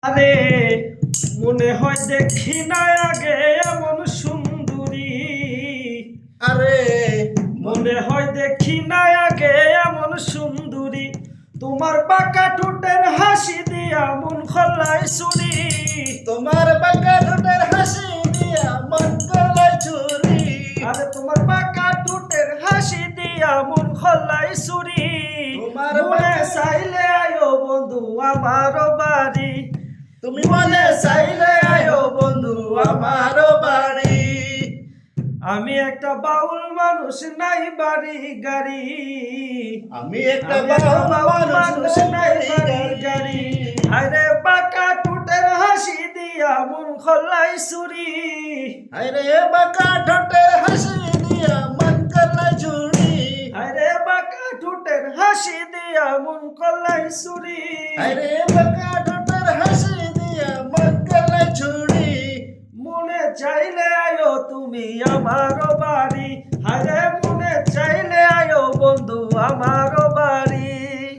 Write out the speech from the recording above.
আরে মনে হয় দেখি না আগে এমন সুন্দরী। আরে মনে হয় দেখি না আগে এমন সুন্দরী। তোমার বাঁকা ঠোঁটের হাসি দিয়া মন খোলায় চুরি। তোমার বাঁকা ঠোঁটের হাসি দিয়া মন করলাই চুরি। আরে তোমার বাঁকা ঠোঁটের হাসি দিয়া মন খোলায় চুরি। তোমার মনে চাইলে আয়ো বন্ধু আমার বাড়ি। তুমি মনে চাইলে আয়ো বন্ধু আমার বাড়ি। আমি একটা বাউল মানুষ নাই বাড়ি গাড়ি। আমি একটা বাউল মানুষ নাই বাড়ি গাড়ি। আরে বাঁকা ঠোঁটের হাসি দিয়া মন খোলায় চুরি। আরে বাঁকা ঠোঁটের হাসি দিয়া মন করলাই চুরি। আরে বাঁকা ঠোঁটের হাসি দিয়া মন খোলায় চুরি। আরে বাঁকা ঠোঁটের হাসি দিয়া মন করলাই চুরি। মনে চাইলে আয়ো তুমি আমার বাড়ি। আরে মনে চাইলে আয়ো বন্ধু আমার